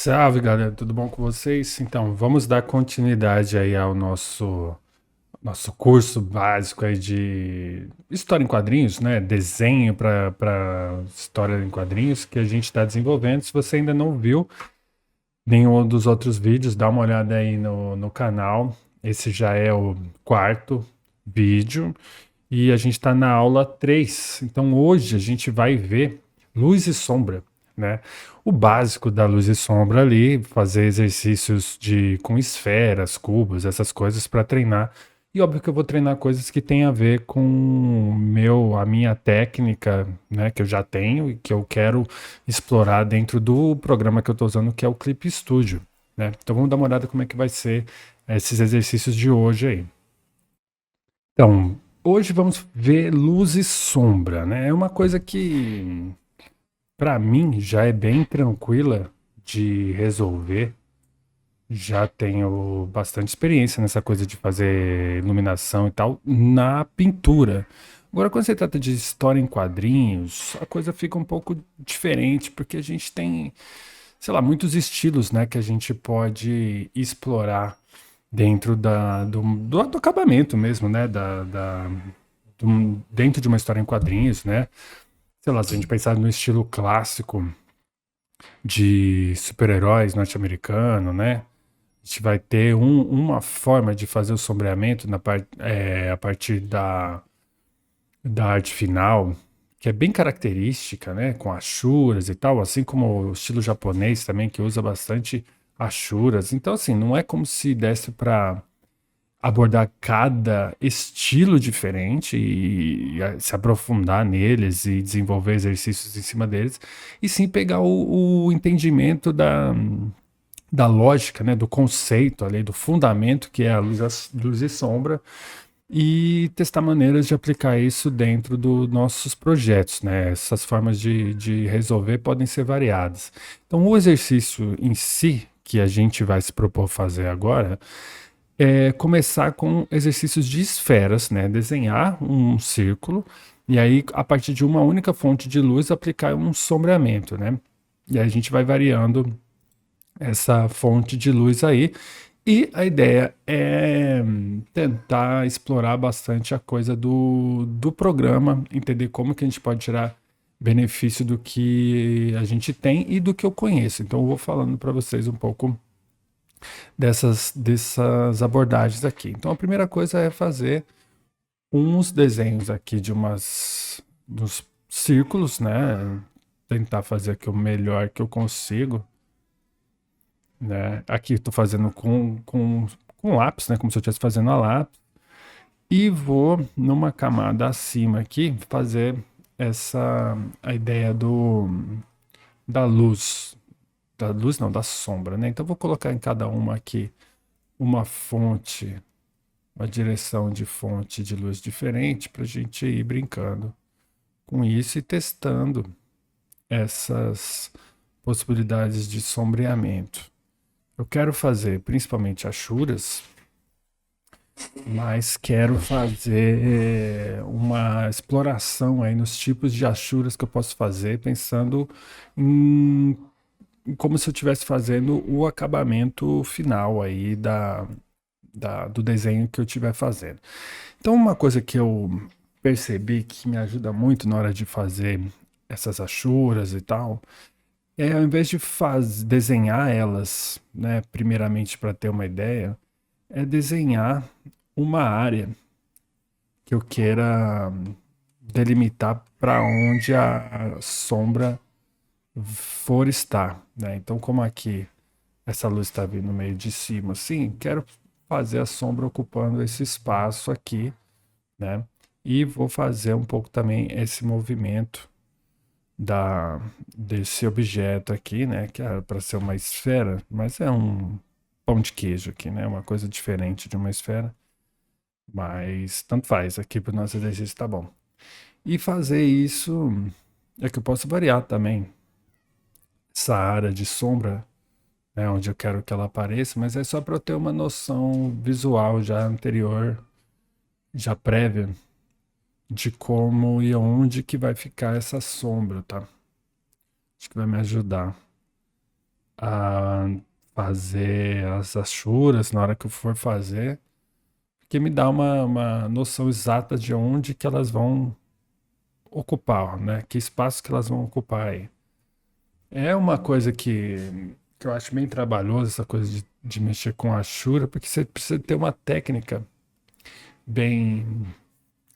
Salve, galera, tudo bom com vocês? Então, vamos dar continuidade aí ao nosso curso básico aí de história em quadrinhos, né? Desenho para história em quadrinhos que a gente está desenvolvendo. Se você ainda não viu nenhum dos outros vídeos, dá uma olhada aí no canal. Esse já é o quarto vídeo e a gente está na aula 3. Então, hoje a gente vai ver luz e sombra, né? O básico da luz e sombra ali, fazer exercícios com esferas, cubos, essas coisas para treinar. E óbvio que eu vou treinar coisas que têm a ver com a minha técnica, né, que eu já tenho e que eu quero explorar dentro do programa que eu estou usando, que é o Clip Studio, né? Então vamos dar uma olhada como é que vai ser esses exercícios de hoje aí. Então, hoje vamos ver luz e sombra, né? É uma coisa que para mim já é bem tranquila de resolver. Já tenho bastante experiência nessa coisa de fazer iluminação e tal na pintura. Agora, quando se trata de história em quadrinhos, a coisa fica um pouco diferente, porque a gente tem, sei lá, muitos estilos, né, que a gente pode explorar dentro do acabamento mesmo, né, dentro de uma história em quadrinhos, né. Sei lá, se a gente pensar no estilo clássico de super-heróis norte-americano, né? A gente vai ter uma forma de fazer o sombreamento a partir da arte final, que é bem característica, né? Com achuras e tal, assim como o estilo japonês também, que usa bastante achuras. Então, assim, não é como se desse para abordar cada estilo diferente e se aprofundar neles e desenvolver exercícios em cima deles, e sim pegar o entendimento da lógica, né, do conceito ali, do fundamento que é a luz e sombra, e testar maneiras de aplicar isso dentro dos nossos projetos, né? Essas formas de resolver podem ser variadas. Então, o exercício em si, que a gente vai se propor fazer agora, é começar com exercícios de esferas, né? Desenhar um círculo e aí, a partir de uma única fonte de luz, aplicar um sombreamento, né? E aí a gente vai variando essa fonte de luz aí. E a ideia é tentar explorar bastante a coisa do programa, entender como que a gente pode tirar benefício do que a gente tem e do que eu conheço. Então eu vou falando para vocês um pouco dessas abordagens aqui. Então a primeira coisa é fazer uns desenhos aqui dos círculos, né? Tentar fazer aqui o melhor que eu consigo, né? Aqui estou fazendo com lápis, né? Como se eu estivesse fazendo a lápis. E vou numa camada acima aqui fazer a ideia da luz. Da luz não, da sombra, né? Então vou colocar em cada uma aqui uma fonte, uma direção de fonte de luz diferente para a gente ir brincando com isso e testando essas possibilidades de sombreamento. Eu quero fazer principalmente achuras, mas quero fazer uma exploração aí nos tipos de achuras que eu posso fazer, pensando em, em como se eu estivesse fazendo o acabamento final aí do desenho que eu estiver fazendo. Então, uma coisa que eu percebi que me ajuda muito na hora de fazer essas achuras e tal, é ao invés de desenhar elas, né, primeiramente para ter uma ideia, é desenhar uma área que eu queira delimitar para onde a sombra for estar, né? Então, como aqui essa luz está vindo no meio de cima, assim, quero fazer a sombra ocupando esse espaço aqui, né? E vou fazer um pouco também esse movimento da desse objeto aqui, né? Que é para ser uma esfera, mas é um pão de queijo aqui, né? Uma coisa diferente de uma esfera. Mas tanto faz, aqui para o nosso exercício tá bom. E fazer isso é que eu posso variar também essa área de sombra, né, onde eu quero que ela apareça, mas é só para eu ter uma noção visual já anterior, já prévia, de como e onde que vai ficar essa sombra, tá? Acho que vai me ajudar a fazer as achuras na hora que eu for fazer, porque me dá uma noção exata de onde que elas vão ocupar, né? Que espaço que elas vão ocupar aí. É uma coisa que eu acho bem trabalhoso, essa coisa de mexer com achura, porque você precisa ter uma técnica bem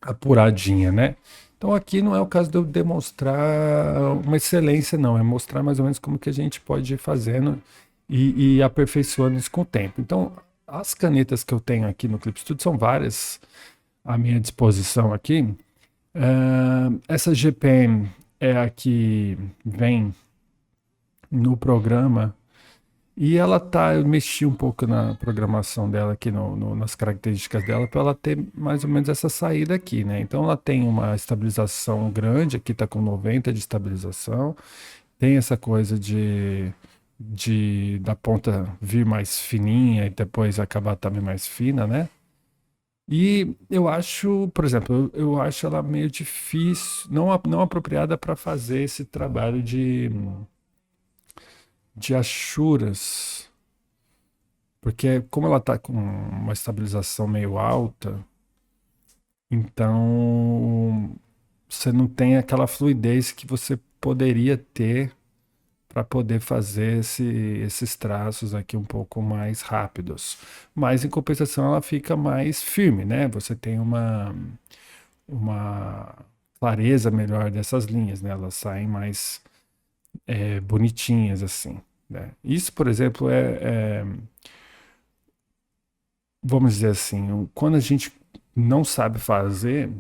apuradinha, né? Então aqui não é o caso de eu demonstrar uma excelência, não. É mostrar mais ou menos como que a gente pode ir fazendo e aperfeiçoando isso com o tempo. Então, as canetas que eu tenho aqui no Clip Studio são várias à minha disposição aqui. Essa GPM é a que vem no programa e ela tá, eu mexi um pouco na programação dela aqui, nas características dela, para ela ter mais ou menos essa saída aqui, né? Então ela tem uma estabilização grande, aqui tá com 90 de estabilização, tem essa coisa de da ponta vir mais fininha e depois acabar também mais fina, né? E eu acho, por exemplo, eu acho ela meio difícil, não apropriada para fazer esse trabalho de achuras. Porque como ela tá com uma estabilização meio alta, então você não tem aquela fluidez que você poderia ter para poder fazer esses traços aqui um pouco mais rápidos. Mas em compensação ela fica mais firme, né? Você tem uma clareza melhor dessas linhas, né? Elas saem mais bonitinhas assim, né? Isso, por exemplo, vamos dizer assim, quando a gente não sabe fazer,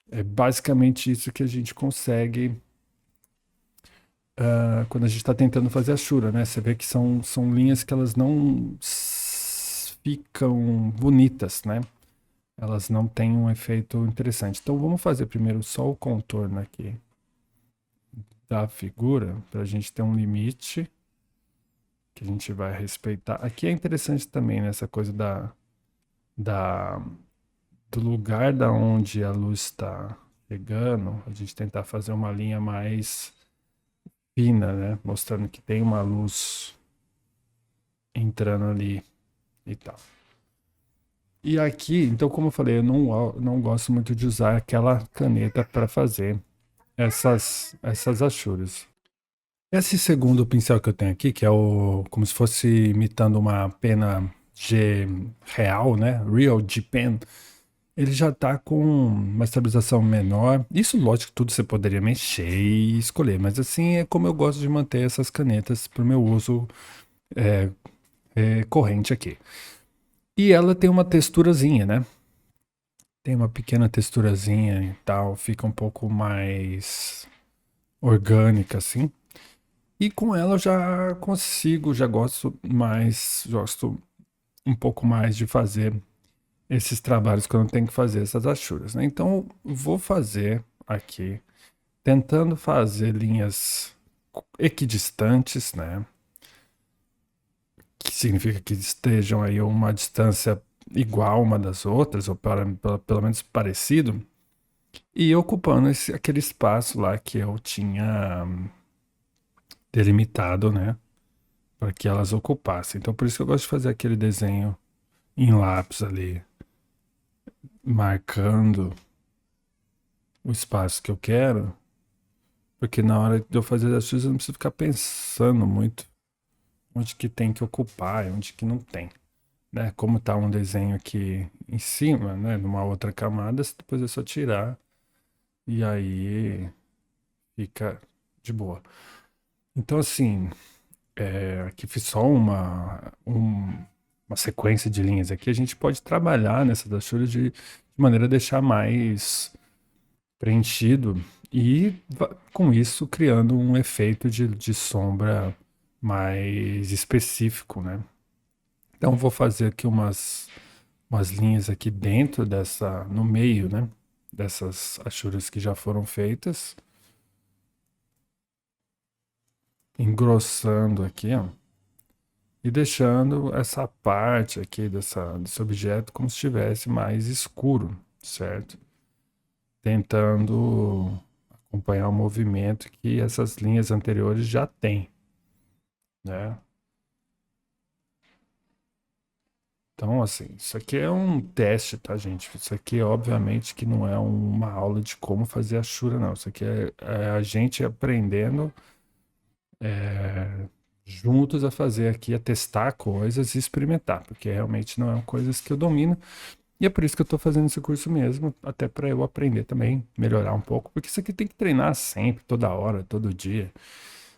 é basicamente isso que a gente consegue quando a gente está tentando fazer a Shura, né? Você vê que são linhas que elas não ficam bonitas, né? Elas não têm um efeito interessante. Então vamos fazer primeiro só o contorno aqui da figura, para a gente ter um limite que a gente vai respeitar. Aqui é interessante também, né, essa coisa da, do lugar da onde a luz está chegando, a gente tentar fazer uma linha mais fina, né? Mostrando que tem uma luz entrando ali e tal. E aqui, então, como eu falei, eu não gosto muito de usar aquela caneta para fazer essas achuras. Esse segundo pincel que eu tenho aqui, que é como se fosse imitando uma pena G real, né? Real G Pen. Ele já tá com uma estabilização menor. Isso, lógico, tudo você poderia mexer e escolher, mas assim é como eu gosto de manter essas canetas para o meu uso corrente aqui. E ela tem uma texturazinha, né? Tem uma pequena texturazinha e tal, fica um pouco mais orgânica assim. E com ela eu já consigo, gosto um pouco mais de fazer esses trabalhos quando eu tenho que fazer essas achuras, né? Então eu vou fazer aqui, tentando fazer linhas equidistantes, né? Que significa que estejam aí a uma distância igual uma das outras, ou pelo menos parecido, e ocupando aquele espaço lá que eu tinha delimitado, né? Para que elas ocupassem. Então por isso que eu gosto de fazer aquele desenho em lápis ali, marcando o espaço que eu quero, porque na hora de eu fazer as coisas eu não preciso ficar pensando muito onde que tem que ocupar e onde que não tem, né? Como tá um desenho aqui em cima, né, numa outra camada, depois é só tirar e aí fica de boa. Então assim, aqui fiz só uma sequência de linhas aqui, a gente pode trabalhar nessas achuras de maneira a deixar mais preenchido e com isso criando um efeito de sombra mais específico, né? Então vou fazer aqui umas linhas aqui dentro no meio, né? Dessas achuras que já foram feitas, engrossando aqui, ó, e deixando essa parte aqui desse objeto como se estivesse mais escuro, certo? Tentando acompanhar o movimento que essas linhas anteriores já têm. né? Então, assim, isso aqui é um teste, tá, gente? Isso aqui, obviamente, que não é uma aula de como fazer a Shura, não. Isso aqui é a gente aprendendo é, juntos a fazer aqui, a testar coisas e experimentar, porque realmente não é coisas que eu domino. E é por isso que eu tô fazendo esse curso mesmo, até para eu aprender também, melhorar um pouco, porque isso aqui tem que treinar sempre, toda hora, todo dia, pra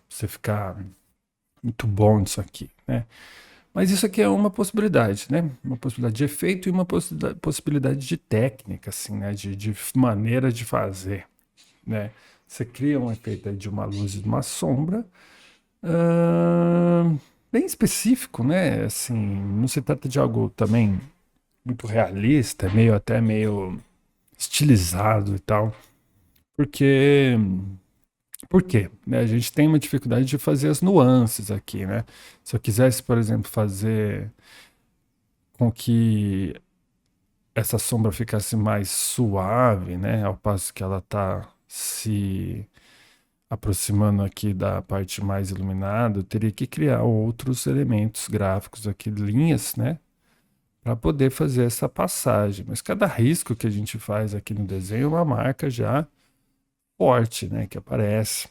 você ficar muito bom nisso aqui, né? Mas isso aqui é uma possibilidade, né? Uma possibilidade de efeito e uma possibilidade de técnica, assim, né? De maneira de fazer, né? Você cria um efeito aí de uma luz e de uma sombra, ahn, bem específico, né? Assim, não se trata de algo também muito realista, meio até meio estilizado e tal, porque por quê? Né, a gente tem uma dificuldade de fazer as nuances aqui, né? Se eu quisesse, por exemplo, fazer com que essa sombra ficasse mais suave, né? Ao passo que ela está se aproximando aqui da parte mais iluminada, eu teria que criar outros elementos gráficos aqui, linhas, né? Para poder fazer essa passagem. Mas cada risco que a gente faz aqui no desenho é uma marca já forte, né? Que aparece.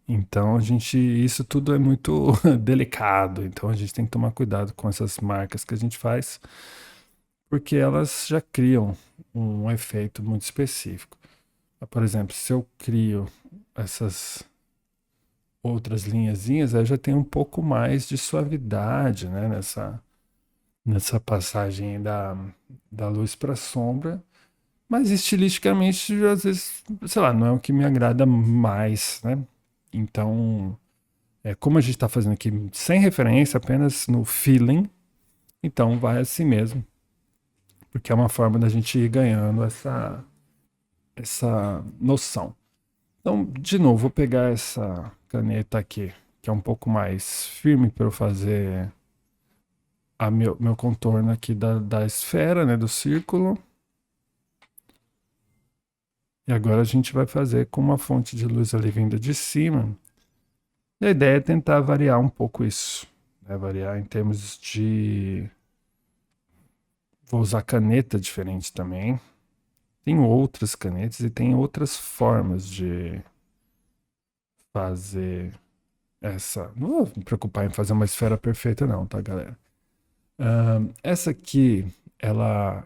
Então a gente, isso tudo é muito delicado. Então a gente tem que tomar cuidado com essas marcas que a gente faz, porque elas já criam um efeito muito específico. Por exemplo, se eu crio essas outras linhazinhas, aí eu já tenho um pouco mais de suavidade, né, nessa passagem da luz para a sombra, mas estilisticamente, às vezes, sei lá, não é o que me agrada mais, né? Então, como a gente está fazendo aqui sem referência, apenas no feeling, então vai assim mesmo, porque é uma forma da gente ir ganhando essa noção. Então, de novo, vou pegar essa caneta aqui, que é um pouco mais firme para eu fazer meu contorno aqui da esfera, né, do círculo. E agora a gente vai fazer com uma fonte de luz ali vinda de cima. E a ideia é tentar variar um pouco isso, né, variar em termos de... Vou usar caneta diferente também. Tem outras canetas e tem outras formas de fazer essa. Não vou me preocupar em fazer uma esfera perfeita, não, tá, galera? Essa aqui,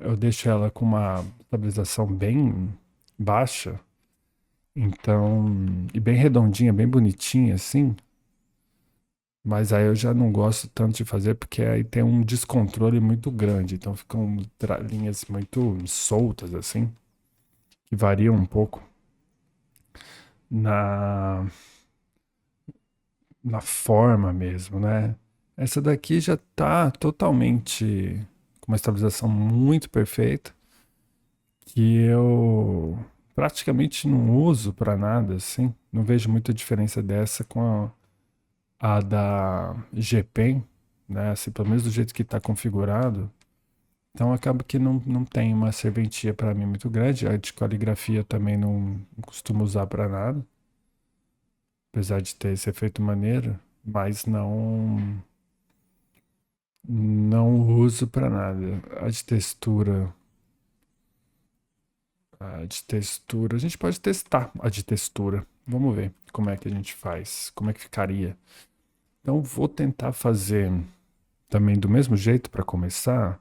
eu deixo ela com uma estabilização bem baixa, então, e bem redondinha, bem bonitinha, assim. Mas aí eu já não gosto tanto de fazer porque aí tem um descontrole muito grande, então ficam linhas muito soltas, assim, que variam um pouco na, na forma mesmo, né? Essa daqui já tá totalmente com uma estabilização muito perfeita, que eu praticamente não uso para nada, assim. Não vejo muita diferença dessa com a da GPen, né? Assim, pelo menos do jeito que está configurado. Então acaba que não tem uma serventia para mim muito grande. A de caligrafia também não costumo usar para nada, apesar de ter esse efeito maneiro, mas não uso para nada. A de textura, a gente pode testar a de textura. Vamos ver como é que a gente faz, como é que ficaria. Então vou tentar fazer também do mesmo jeito para começar,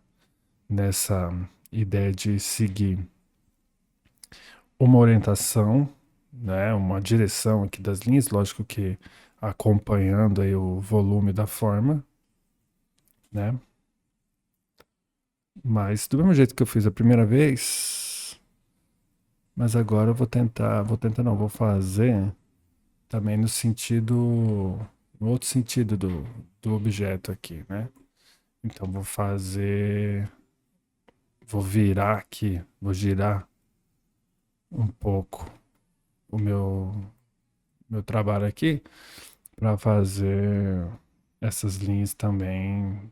nessa ideia de seguir uma orientação, né, uma direção aqui das linhas, lógico que acompanhando aí o volume da forma, né? Mas do mesmo jeito que eu fiz a primeira vez, mas agora eu vou tentar não, vou fazer também no outro sentido do objeto aqui, né? Então vou virar aqui, vou girar um pouco o meu trabalho aqui para fazer essas linhas também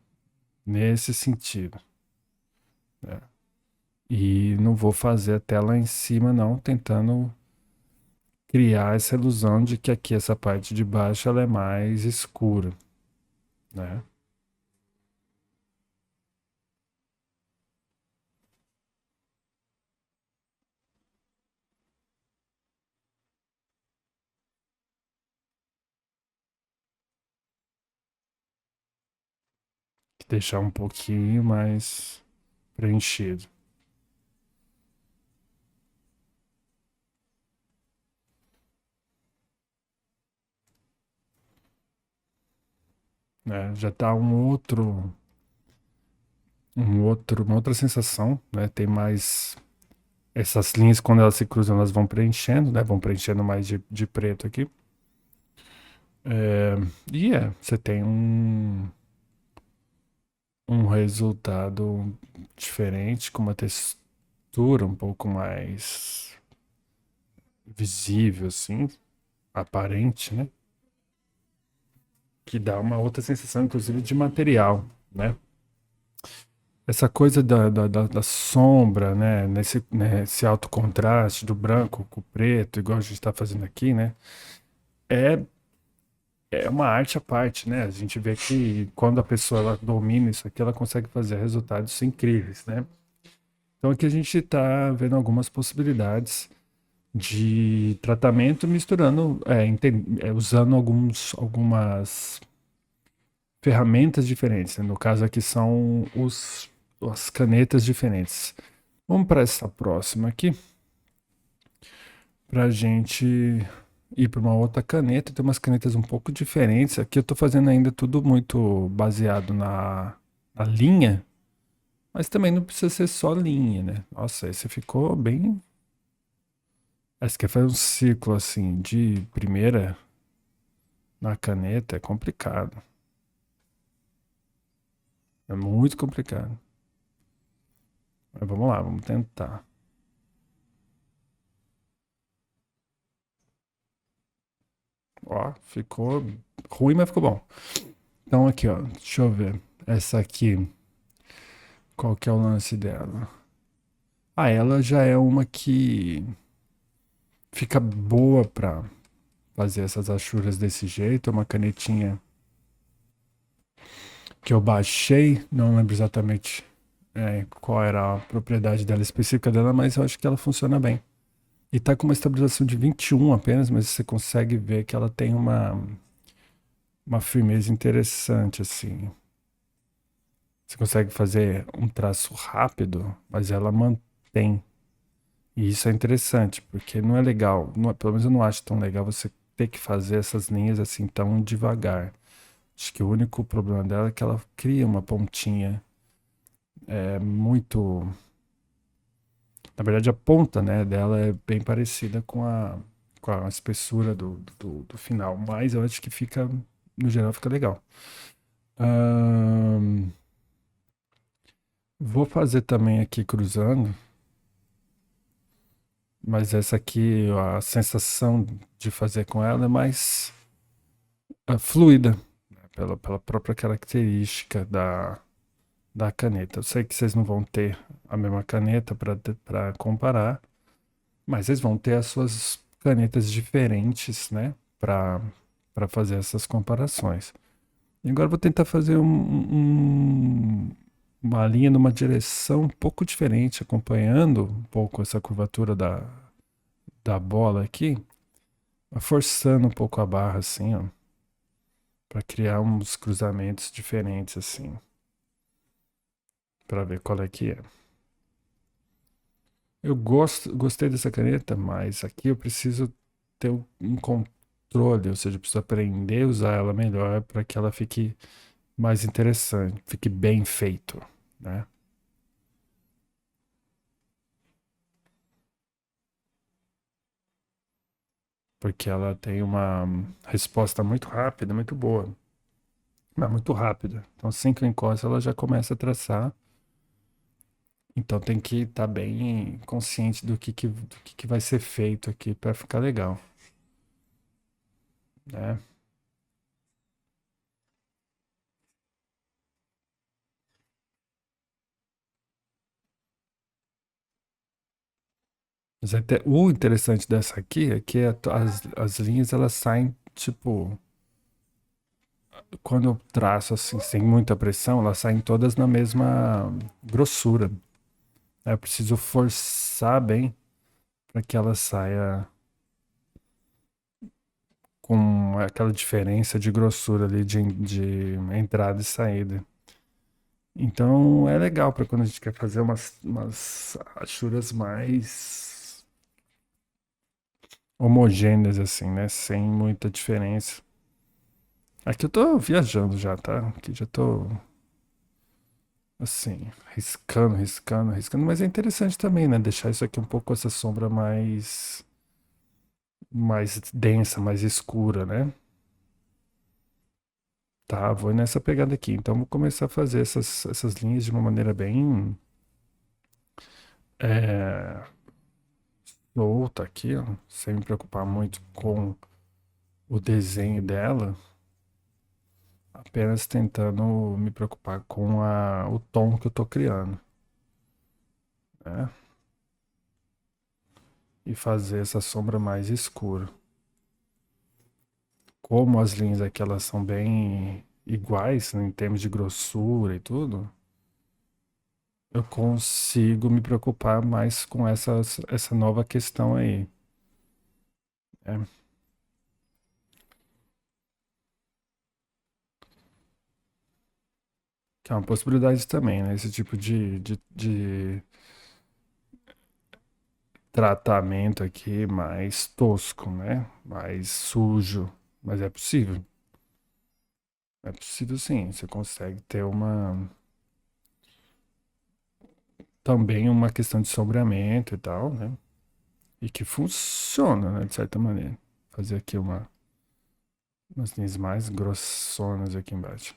nesse sentido, né? E não vou fazer até lá em cima, não, tentando criar essa ilusão de que aqui essa parte de baixo ela é mais escura, né? Deixar um pouquinho mais preenchido, né? Já tá uma outra sensação, né? Tem mais essas linhas quando elas se cruzam, elas vão preenchendo, né? Vão preenchendo mais de preto aqui. É, você tem um resultado diferente, com uma textura um pouco mais visível, assim, aparente, né? Que dá uma outra sensação, inclusive, de material, né? Essa coisa da sombra, né? Nesse alto contraste do branco com o preto, igual a gente está fazendo aqui, né? É, é uma arte à parte, né? A gente vê que quando a pessoa ela domina isso aqui, ela consegue fazer resultados incríveis, né? Então aqui a gente está vendo algumas possibilidades de tratamento misturando, usando algumas ferramentas diferentes, né? No caso aqui são as canetas diferentes. Vamos para essa próxima aqui, para a gente ir para uma outra caneta. Tem umas canetas um pouco diferentes. Aqui eu estou fazendo ainda tudo muito baseado na linha, mas também não precisa ser só linha, né? Nossa, esse ficou bem. Esse quer fazer um ciclo assim de primeira na caneta é complicado. É muito complicado. Mas vamos lá, vamos tentar. Ó, ficou ruim, mas ficou bom. Então aqui, ó, deixa eu ver. Essa aqui, qual que é o lance dela? Ah, ela já é uma que fica boa pra fazer essas achuras desse jeito. É uma canetinha que eu baixei, não lembro exatamente qual era a propriedade dela específica dela, mas eu acho que ela funciona bem. E tá com uma estabilização de 21 apenas, mas você consegue ver que ela tem uma firmeza interessante, assim. Você consegue fazer um traço rápido, mas ela mantém. E isso é interessante, porque não é legal, pelo menos eu não acho tão legal você ter que fazer essas linhas assim tão devagar. Acho que o único problema dela é que ela cria uma pontinha muito. Na verdade, a ponta, né, dela é bem parecida com a espessura do final, mas eu acho que fica, no geral, fica legal. Ahn, Vou fazer também aqui cruzando, mas essa aqui, a sensação de fazer com ela é mais fluida, né, pela própria característica da caneta. Eu sei que vocês não vão ter a mesma caneta para comparar, mas vocês vão ter as suas canetas diferentes, né, para fazer essas comparações. E agora eu vou tentar fazer uma linha numa direção um pouco diferente, acompanhando um pouco essa curvatura da bola aqui, forçando um pouco a barra assim, ó, para criar uns cruzamentos diferentes assim, para ver qual é que é. Gostei dessa caneta, mas aqui eu preciso ter um controle, ou seja, eu preciso aprender a usar ela melhor para que ela fique mais interessante, fique bem feito, né? Porque ela tem uma resposta muito rápida, muito boa, mas muito rápida. Então, assim que eu encosto, ela já começa a traçar. Então, tem que estar bem consciente do que vai ser feito aqui para ficar legal, né? Mas o interessante dessa aqui é que as linhas elas saem, tipo, quando eu traço assim, sem muita pressão, elas saem todas na mesma grossura. Aí eu preciso forçar bem para que ela saia com aquela diferença de grossura ali de entrada e saída. Então é legal para quando a gente quer fazer umas achuras mais homogêneas, assim, né? Sem muita diferença. Aqui eu tô viajando já, tá? Aqui já tô, assim, riscando, riscando, riscando. Mas é interessante também, né? Deixar isso aqui um pouco essa sombra mais densa, mais escura, né? Tá, vou nessa pegada aqui. Então vou começar a fazer essas linhas de uma maneira bem é, solta aqui, ó, sem me preocupar muito com o desenho dela, apenas tentando me preocupar com o tom que eu tô criando, né? E fazer essa sombra mais escura. Como as linhas aqui elas são bem iguais, né, em termos de grossura e tudo, eu consigo me preocupar mais com essa nova questão aí, né? Que é uma possibilidade também, né? Esse tipo de tratamento aqui mais tosco, né? Mais sujo. Mas é possível. É possível sim. Você consegue ter também uma questão de sombreamento e tal, né? E que funciona, né? De certa maneira. Fazer aqui umas linhas mais grossonas aqui embaixo.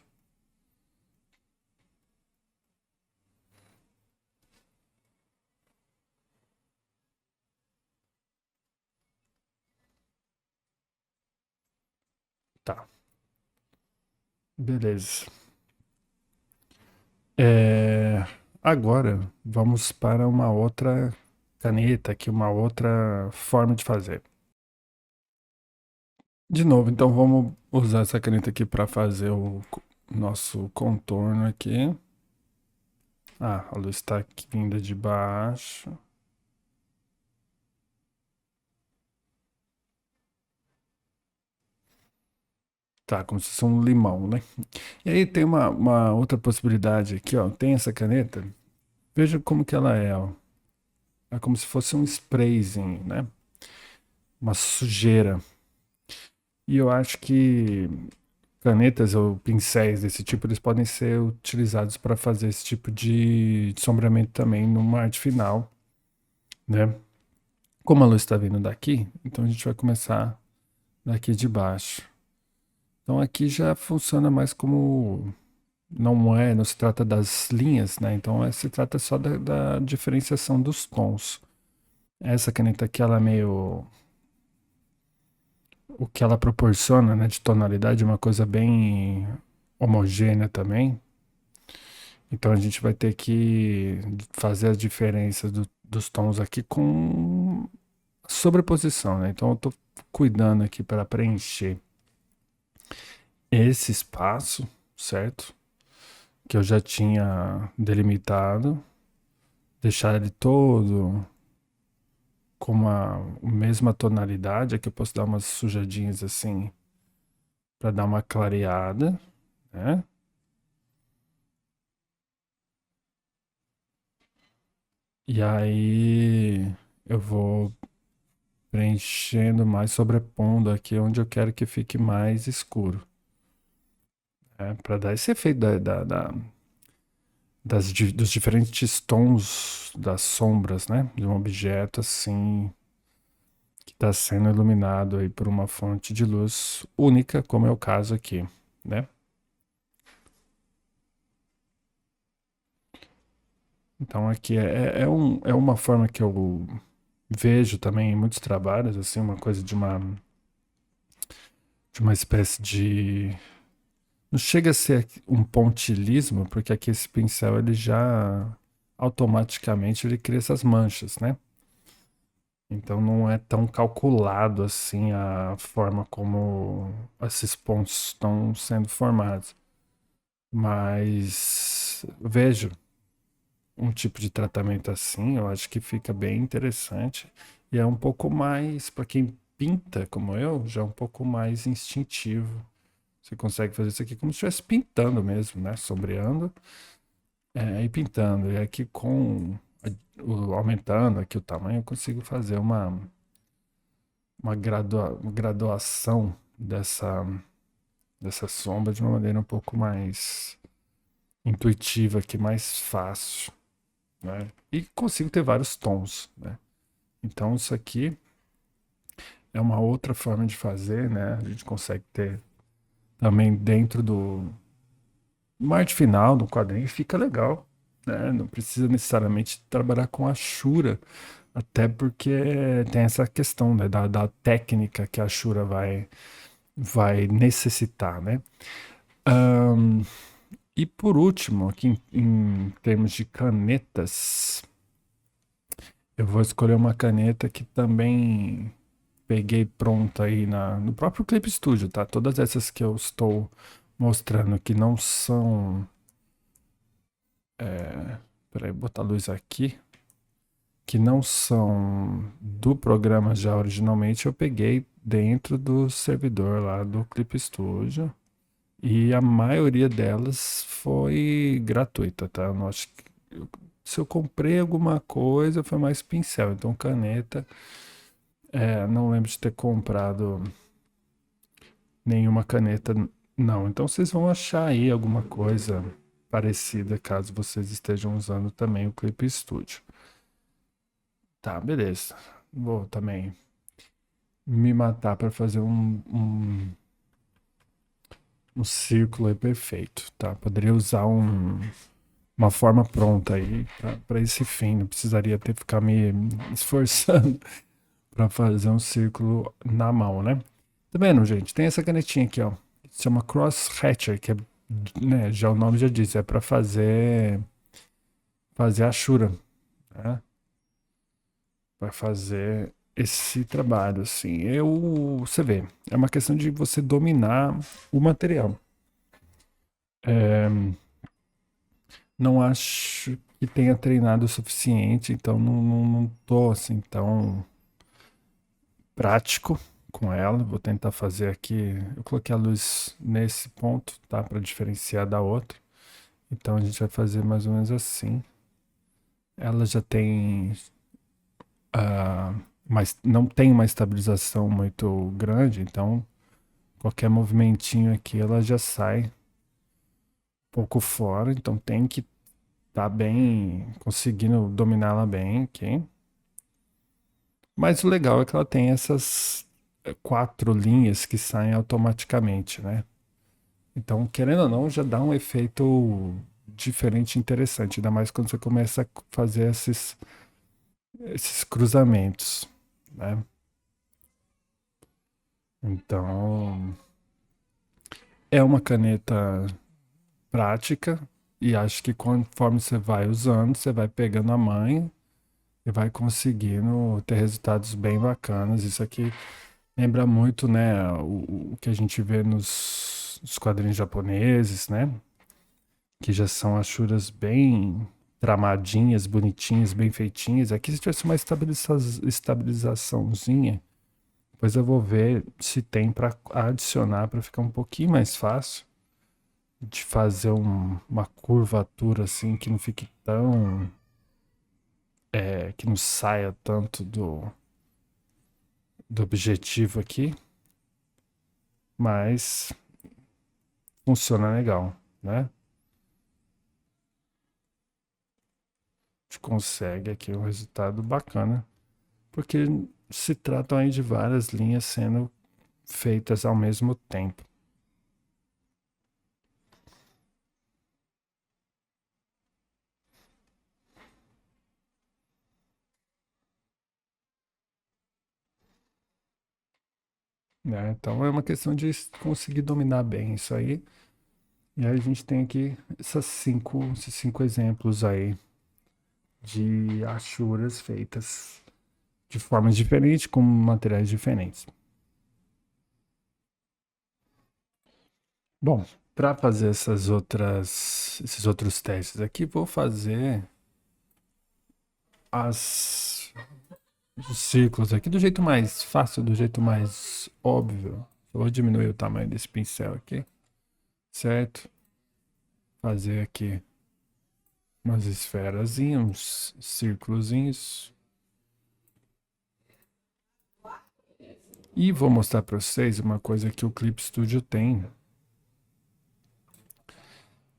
Tá. Beleza. É, agora vamos para uma outra caneta aqui, uma outra forma de fazer. De novo, então vamos usar essa caneta aqui para fazer o nosso contorno aqui. Ah, a luz está aqui vinda de baixo. Tá, como se fosse um limão, né? E aí tem uma outra possibilidade aqui, ó. Tem essa caneta. Veja como que ela é, ó. É como se fosse um sprayzinho, né? Uma sujeira. E eu acho que canetas ou pincéis desse tipo, eles podem ser utilizados para fazer esse tipo de sombreamento também numa arte final, né? Como a luz está vindo daqui, então a gente vai começar daqui de baixo. Então aqui já funciona mais como não se trata das linhas, né? Então se trata só da diferenciação dos tons. Essa caneta aqui ela é meio o que ela proporciona, né, de tonalidade, é uma coisa bem homogênea também. Então a gente vai ter que fazer as diferenças dos tons aqui com sobreposição, né? Então eu tô cuidando aqui para preencher esse espaço, certo? Que eu já tinha delimitado, deixar ele todo com uma mesma tonalidade. Aqui eu posso dar umas sujadinhas assim para dar uma clareada, né? E aí eu vou preenchendo mais, sobrepondo aqui onde eu quero que fique mais escuro, né? Para dar esse efeito dos diferentes tons das sombras, né? De um objeto assim que está sendo iluminado aí por uma fonte de luz única, como é o caso aqui, né? Então aqui é uma forma que eu vejo também em muitos trabalhos, assim, uma coisa de uma espécie de. Não chega a ser um pontilhismo, porque aqui esse pincel ele já automaticamente ele cria essas manchas, né? Então não é tão calculado assim a forma como esses pontos estão sendo formados. Mas vejo um tipo de tratamento assim, eu acho que fica bem interessante. E é um pouco mais, para quem pinta como eu, já é um pouco mais instintivo. Você consegue fazer isso aqui como se estivesse pintando mesmo, né? Sombreando e pintando. E aqui aumentando aqui o tamanho, eu consigo fazer uma graduação dessa sombra de uma maneira um pouco mais intuitiva aqui, mais fácil, né? E consigo ter vários tons, né? Então isso aqui é uma outra forma de fazer, né? A gente consegue ter também dentro do uma arte final do quadrinho, fica legal, né? Não precisa necessariamente trabalhar com a Shura, até porque tem essa questão, né, da técnica que a Shura vai necessitar, né? Ahn, e por último, aqui em termos de canetas, eu vou escolher uma caneta que também peguei pronta aí no próprio Clip Studio, tá? Todas essas que eu estou mostrando que não são. Peraí, botar a luz aqui. Que não são do programa já originalmente, eu peguei dentro do servidor lá do Clip Studio. E a maioria delas foi gratuita, tá? Eu não acho que. Se eu comprei alguma coisa, foi mais pincel. Então, caneta. Não lembro de ter comprado nenhuma caneta, não. Então, vocês vão achar aí alguma coisa parecida caso vocês estejam usando também o Clip Studio. Tá, beleza. Vou também me matar para fazer um círculo aí perfeito, tá? Poderia usar uma forma pronta aí para esse fim, não precisaria ter que ficar me esforçando para fazer um círculo na mão, né? Tá vendo, gente? Tem essa canetinha aqui, ó. Se chama Cross Hatcher, que é, né, já o nome já diz, é para fazer a Shura, né? Vai fazer esse trabalho, assim. Você vê, é uma questão de você dominar o material. Não acho que tenha treinado o suficiente, então não tô assim tão prático com ela. Vou tentar fazer aqui. Eu coloquei a luz nesse ponto, tá? Para diferenciar da outra. Então a gente vai fazer mais ou menos assim. Ela já tem. Mas não tem uma estabilização muito grande, então qualquer movimentinho aqui ela já sai um pouco fora. Então tem que estar bem, conseguindo dominar ela bem aqui. Mas o legal é que ela tem essas 4 linhas que saem automaticamente, né? Então, querendo ou não, já dá um efeito diferente, interessante, ainda mais quando você começa a fazer esses cruzamentos, né? Então, é uma caneta prática e acho que conforme você vai usando, você vai pegando a manha e vai conseguindo ter resultados bem bacanas. Isso aqui lembra muito, né, o que a gente vê nos quadrinhos japoneses, né? Que já são achuras bem tramadinhas, bonitinhas, bem feitinhas. Aqui se tivesse uma estabilizaçãozinha, depois eu vou ver se tem para adicionar para ficar um pouquinho mais fácil de fazer uma curvatura assim que não fique tão que não saia tanto do objetivo aqui, mas funciona legal, né? A gente consegue aqui um resultado bacana, porque se tratam aí de várias linhas sendo feitas ao mesmo tempo. Né? Então é uma questão de conseguir dominar bem isso aí. E aí a gente tem aqui esses cinco exemplos aí de achuras feitas de formas diferentes, com materiais diferentes. Bom, para fazer esses outros testes aqui, vou fazer os círculos aqui do jeito mais fácil, do jeito mais óbvio. Eu vou diminuir o tamanho desse pincel aqui, certo? Fazer aqui umas esferazinhas, uns círculozinhos. E vou mostrar para vocês uma coisa que o Clip Studio tem,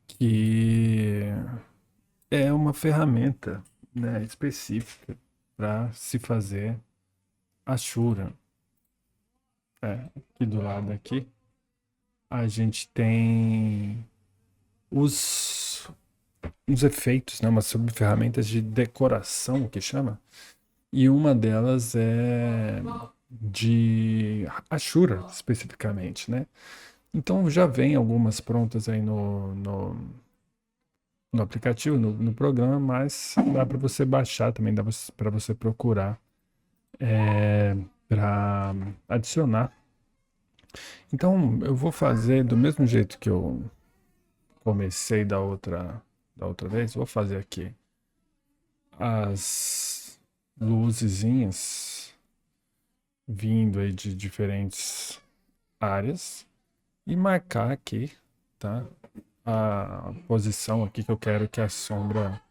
que é uma ferramenta, né, específica para se fazer Ashura. Aqui do lado aqui a gente tem os efeitos, né, umas subferramentas de decoração que chama, e uma delas é de Ashura especificamente, né? Então já vem algumas prontas aí no aplicativo, no programa, mas dá para você baixar também, dá para você procurar para adicionar. Então eu vou fazer do mesmo jeito que eu comecei da outra vez, vou fazer aqui as luzezinhas vindo aí de diferentes áreas e marcar aqui, tá? A posição aqui que eu quero que a sombra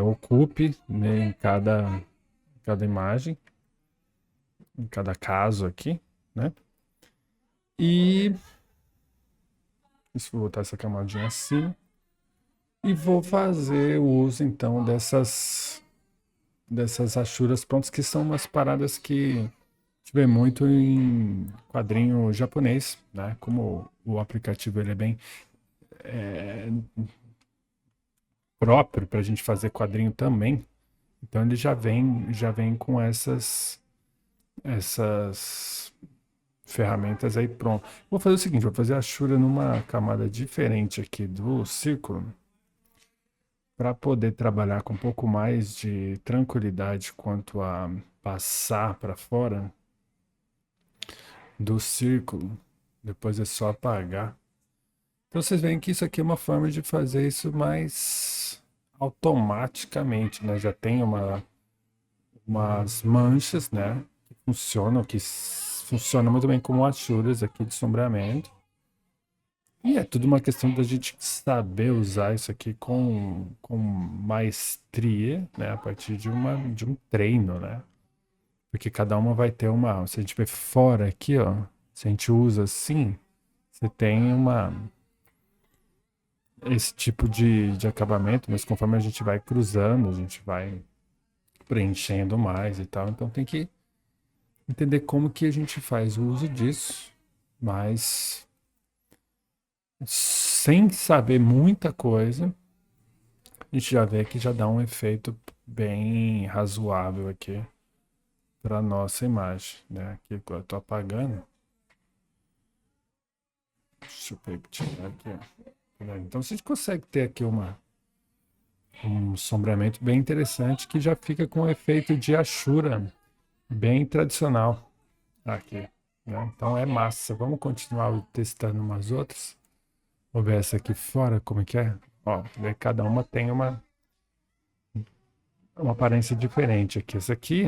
ocupe, né, em cada imagem, em cada caso aqui, né? E vou botar essa camadinha assim e vou fazer o uso então dessas achuras prontas, que são umas paradas que vê muito em quadrinho japonês, né? Como o aplicativo ele é bem próprio para a gente fazer quadrinho também, então ele já vem com essas ferramentas aí pronto. Vou fazer o seguinte, vou fazer a Ashura numa camada diferente aqui do círculo, para poder trabalhar com um pouco mais de tranquilidade quanto a passar para fora do círculo. Depois é só apagar. Então vocês veem que isso aqui é uma forma de fazer isso mais automaticamente, né? Já tem umas manchas, né? Que funcionam muito bem como achuras aqui de sombreamento. E é tudo uma questão da gente saber usar isso aqui com maestria, né? A partir de um treino, né? Porque cada uma vai ter uma. Se a gente ver fora aqui, ó, se a gente usa assim, você tem esse tipo de acabamento, mas conforme a gente vai cruzando, a gente vai preenchendo mais e tal. Então tem que entender como que a gente faz o uso disso, mas sem saber muita coisa, a gente já vê que já dá um efeito bem razoável aqui para nossa imagem, né? Aqui eu tô apagando. Deixa eu tirar aqui, ó. Então você consegue ter aqui um sombreamento bem interessante que já fica com o efeito de Ashura bem tradicional aqui, né? Então é massa. Vamos continuar testando umas outras. Vou ver essa aqui fora, como é que é. Ó, cada uma tem uma aparência diferente aqui. Essa aqui,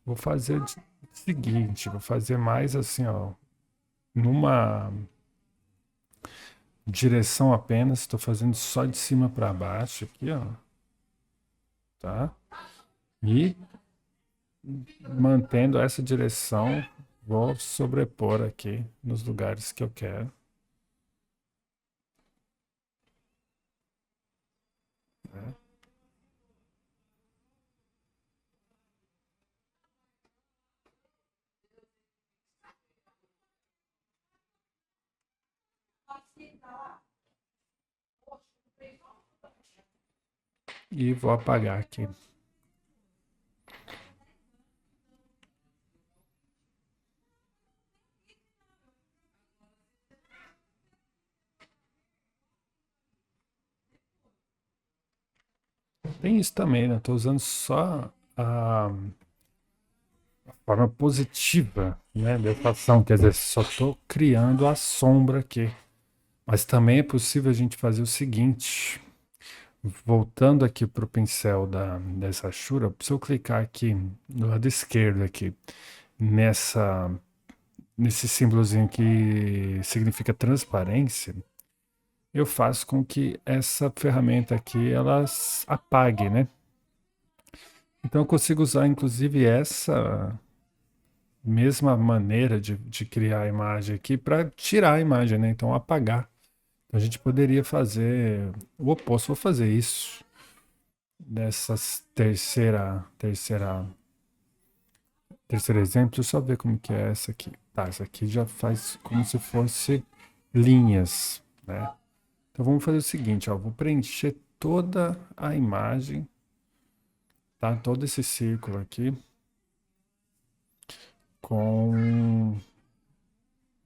vou fazer o seguinte, vou fazer mais assim, ó, numa direção apenas, estou fazendo só de cima para baixo aqui, ó, tá? E mantendo essa direção, vou sobrepor aqui nos lugares que eu quero. Né? E vou apagar aqui. Tem isso também, né? Tô usando só a forma positiva, né, dessa ação. Quer dizer, só estou criando a sombra aqui. Mas também é possível a gente fazer o seguinte, voltando aqui para o pincel dessa Ashura, se eu clicar aqui no lado esquerdo aqui, nessa, nesse símbolozinho que significa transparência, eu faço com que essa ferramenta aqui ela apague, né? Então eu consigo usar inclusive essa mesma maneira de criar a imagem aqui para tirar a imagem, né? Então apagar. Então, a gente poderia fazer o oposto. Vou fazer isso nessa terceiro exemplo. Deixa eu só ver como que é essa aqui. Tá, essa aqui já faz como se fosse linhas, né? Então vamos fazer o seguinte, ó, vou preencher toda a imagem, tá? Todo esse círculo aqui com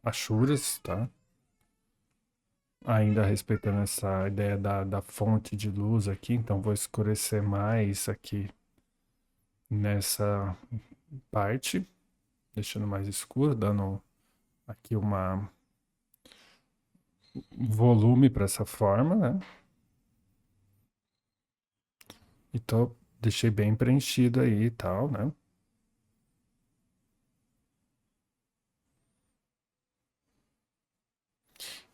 achuras, tá? Ainda respeitando essa ideia da fonte de luz aqui, então vou escurecer mais aqui nessa parte, deixando mais escuro, dando aqui um volume para essa forma, né? E deixei bem preenchido aí e tal, né?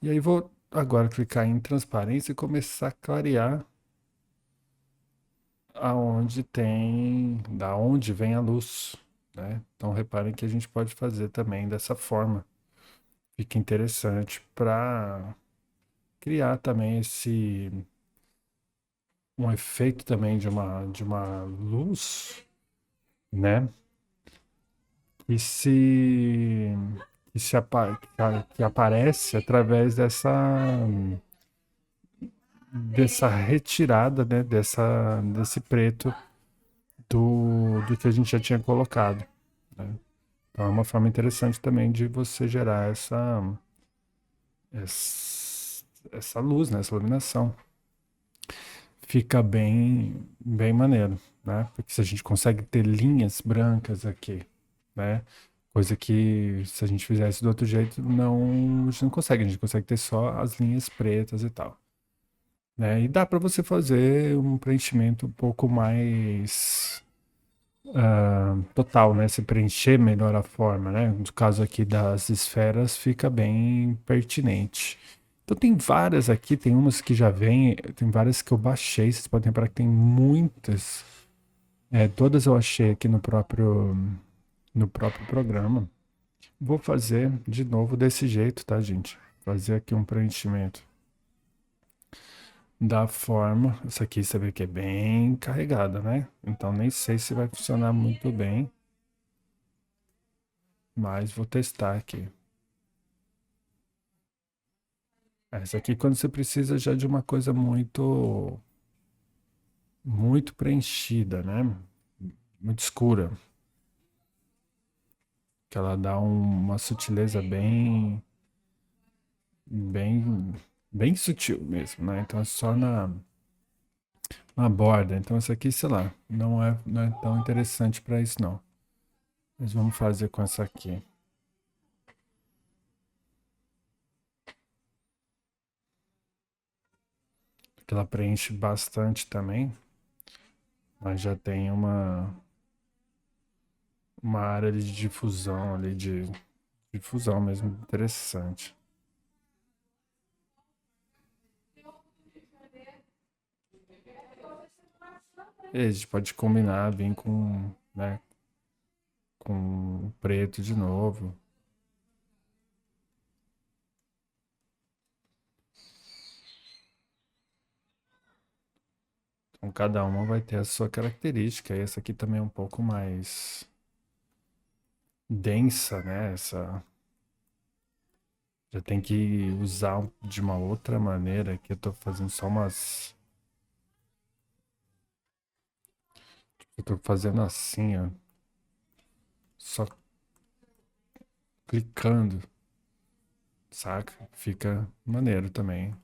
E aí vou agora clicar em transparência e começar a clarear da onde vem a luz, né? Então reparem que a gente pode fazer também dessa forma. Fica interessante para criar também um efeito também de uma luz, né? E que aparece através dessa retirada, né? Desse preto do que a gente já tinha colocado, né? Então é uma forma interessante também de você gerar essa luz, né? Essa iluminação. Fica bem maneiro, né? Porque se a gente consegue ter linhas brancas aqui, né? Coisa que se a gente fizesse do outro jeito, não, a gente não consegue. A gente consegue ter só as linhas pretas e tal, né? E dá para você fazer um preenchimento um pouco mais total, né? Se preencher melhor a forma, né? No caso aqui das esferas, fica bem pertinente. Então tem várias aqui, tem umas que já vêm, tem várias que eu baixei, vocês podem reparar que tem muitas. Todas eu achei aqui no próprio programa. Vou fazer de novo desse jeito, tá, gente? Fazer aqui um preenchimento da forma. Essa aqui você vê que é bem carregada, né? Então nem sei se vai funcionar muito bem, mas vou testar aqui. Essa aqui quando você precisa já de uma coisa muito preenchida, né? Muito escura, que ela dá uma sutileza bem, bem sutil mesmo, né? Então é só na borda. Então essa aqui, sei lá, não é tão interessante para isso não. Mas vamos fazer com essa aqui. Que ela preenche bastante também, mas já tem uma área de difusão ali, de difusão mesmo interessante. E a gente pode combinar, vir com, né, com preto de novo. Então cada uma vai ter a sua característica. E essa aqui também é um pouco mais densa, né? Essa já tem que usar de uma outra maneira. Aqui eu tô fazendo só umas. Eu tô fazendo assim, ó. Só clicando, saca? Fica maneiro também.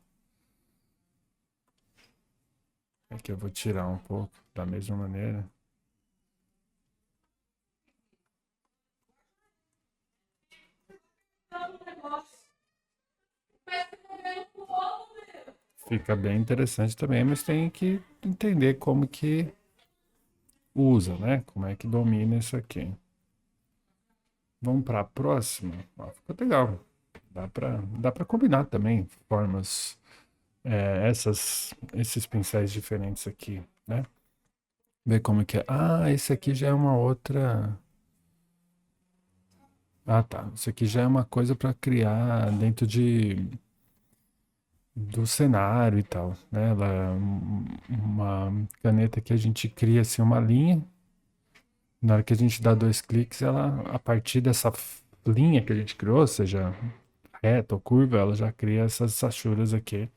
Aqui eu vou tirar um pouco da mesma maneira. Fica bem interessante também, mas tem que entender como que usa, né? Como é que domina isso aqui. Vamos para a próxima. Ó, ficou legal. Dá para combinar também formas, esses pincéis diferentes aqui, né? Ver como que é. Ah, esse aqui já é uma outra. Ah, tá. Isso aqui já é uma coisa para criar dentro do cenário e tal, né? Ela é uma caneta que a gente cria assim uma linha. Na hora que a gente dá dois cliques, ela, a partir dessa linha que a gente criou, seja reta ou curva, ela já cria essas achuras aqui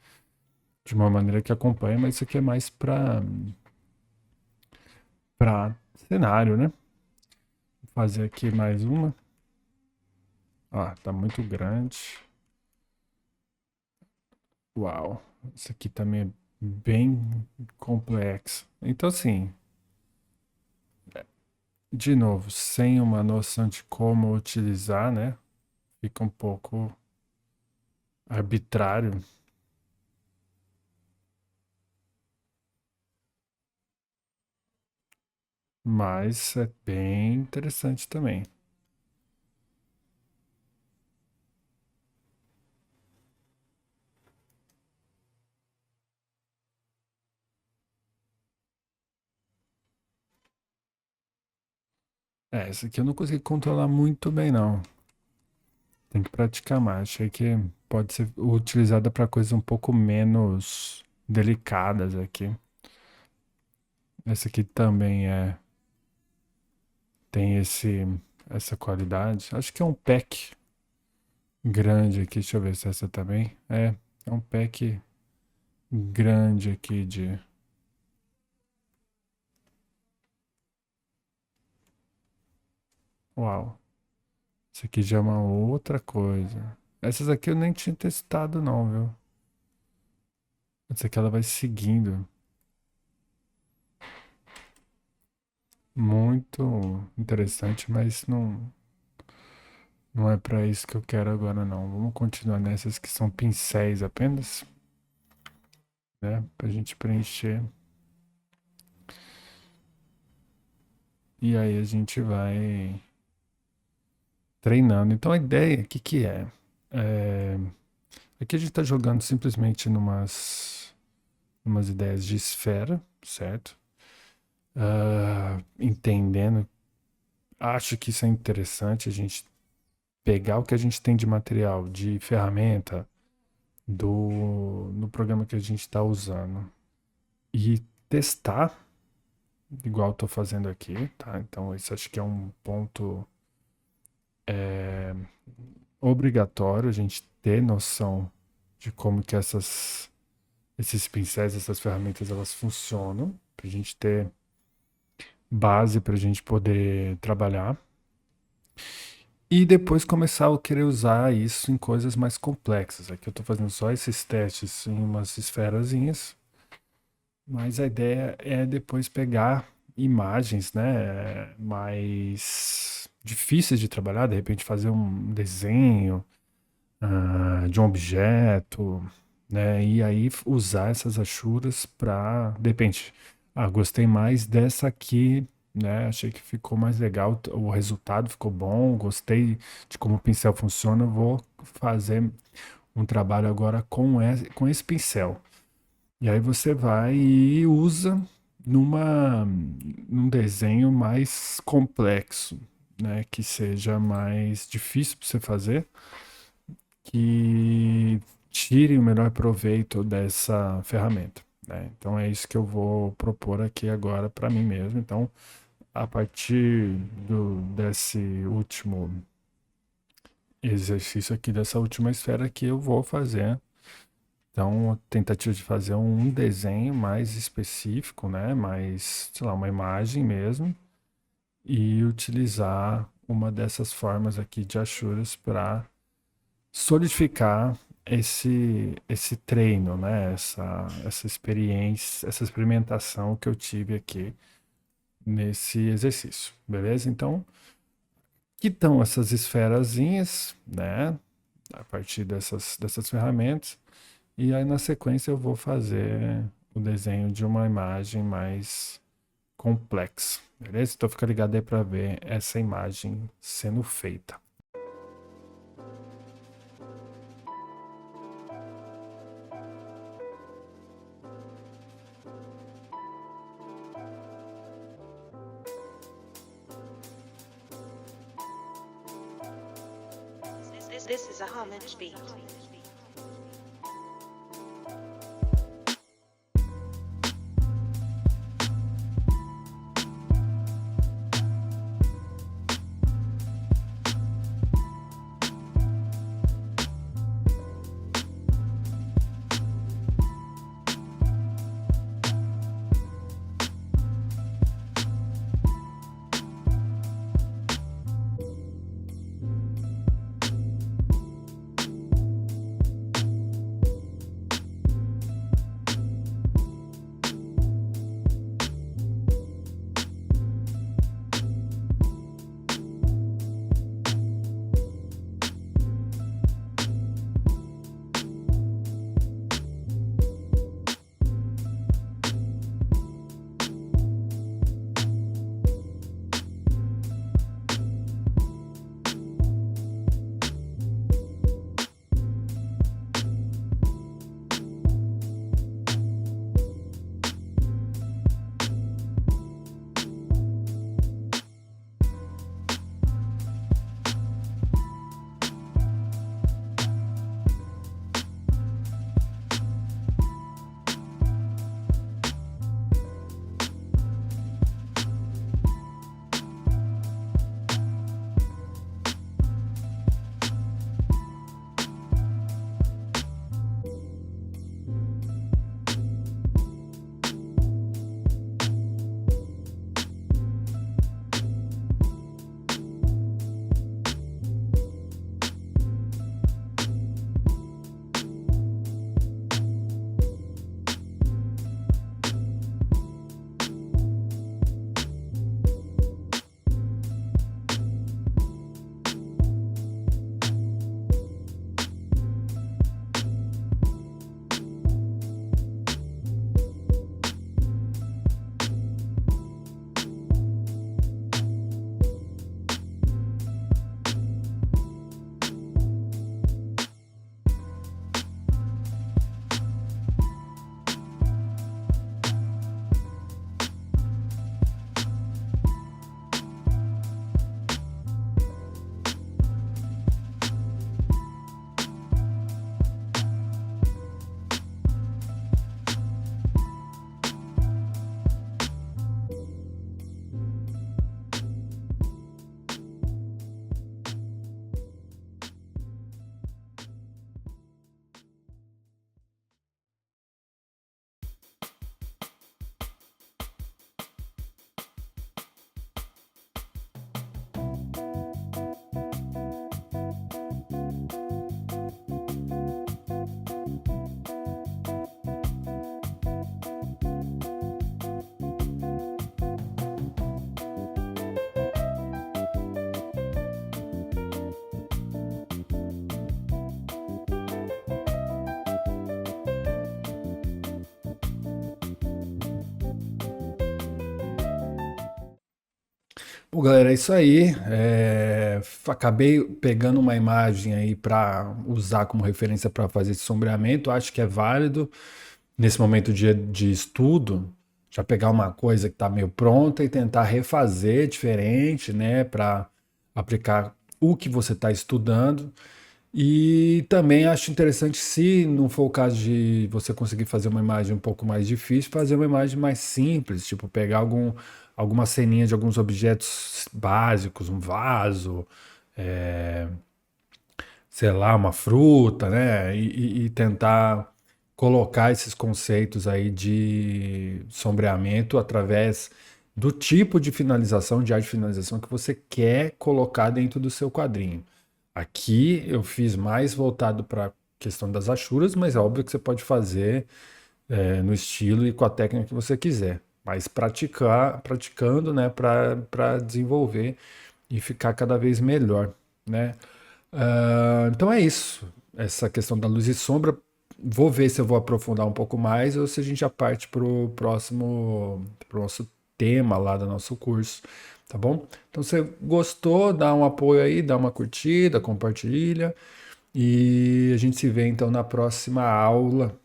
de uma maneira que acompanha, mas isso aqui é mais para cenário, né? Vou fazer aqui mais uma. Ah, tá muito grande. Uau, isso aqui também é bem complexo. Então, assim, de novo, sem uma noção de como utilizar, né? Fica um pouco arbitrário, mas é bem interessante também. É, essa aqui eu não consegui controlar muito bem, não. Tem que praticar mais. Achei que pode ser utilizada para coisas um pouco menos delicadas aqui. Essa aqui também tem essa qualidade. Acho que é um pack grande aqui. Deixa eu ver se essa também. É um pack grande aqui de. Uau. Isso aqui já é uma outra coisa. Essas aqui eu nem tinha testado, não, viu? Essa aqui ela vai seguindo. Muito interessante, mas não é para isso que eu quero agora, não. Vamos continuar nessas que são pincéis apenas, né? Pra gente preencher. E aí a gente vai treinando. Então a ideia, o que que é? É, aqui a gente tá jogando simplesmente umas ideias de esfera, certo? Entendendo. Acho que isso é interessante, a gente pegar o que a gente tem de material, de ferramenta, no programa que a gente está usando e testar, igual estou fazendo aqui, tá? Então, isso acho que é um ponto é, obrigatório, a gente ter noção de como que esses pincéis, essas ferramentas, elas funcionam, para a gente ter base para a gente poder trabalhar. E depois começar a querer usar isso em coisas mais complexas. Aqui eu estou fazendo só esses testes em umas esferazinhas, mas a ideia é depois pegar imagens, né, mais difíceis de trabalhar, de repente fazer um desenho de um objeto, né, e aí usar essas achuras para, de repente, gostei mais dessa aqui, né, achei que ficou mais legal, o resultado ficou bom, gostei de como o pincel funciona, vou fazer um trabalho agora com esse pincel. E aí você vai e usa num desenho mais complexo, né? Que seja mais difícil para você fazer, que tire o melhor proveito dessa ferramenta, né? Então é isso que eu vou propor aqui agora para mim mesmo. Então, a partir desse último exercício aqui, dessa última esfera aqui, eu vou fazer então, tentativa de fazer um desenho mais específico, né? Mais, sei lá, uma imagem mesmo, e utilizar uma dessas formas aqui de achuras para solidificar esse treino, né? Essa experiência, essa experimentação que eu tive aqui nesse exercício, beleza? Então, que estão essas esferazinhas, né? a partir dessas ferramentas. E aí, na sequência, eu vou fazer o desenho de uma imagem mais complexa, beleza? Então, fica ligado aí para ver essa imagem sendo feita. This is a homage beat. Bom, galera, é isso aí. Acabei pegando uma imagem aí para usar como referência para fazer esse sombreamento. Acho que é válido nesse momento de estudo, já pegar uma coisa que está meio pronta e tentar refazer diferente, né, para aplicar o que você está estudando. E também acho interessante, se não for o caso de você conseguir fazer uma imagem um pouco mais difícil, fazer uma imagem mais simples, tipo pegar alguma ceninha de alguns objetos básicos, um vaso, é, sei lá, uma fruta, né? E tentar colocar esses conceitos aí de sombreamento através do tipo de finalização, de arte de finalização que você quer colocar dentro do seu quadrinho. Aqui eu fiz mais voltado para a questão das achuras, mas é óbvio que você pode fazer no estilo e com a técnica que você quiser. Mas praticando, né, para desenvolver e ficar cada vez melhor, né? Então é isso. Essa questão da luz e sombra. Vou ver se eu vou aprofundar um pouco mais ou se a gente já parte para o próximo, pro nosso tema lá do nosso curso, tá bom? Então, se você gostou, dá um apoio aí, dá uma curtida, compartilha e a gente se vê então na próxima aula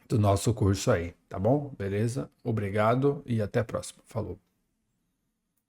do nosso curso aí, tá bom? Beleza? Obrigado e até a próxima. Falou.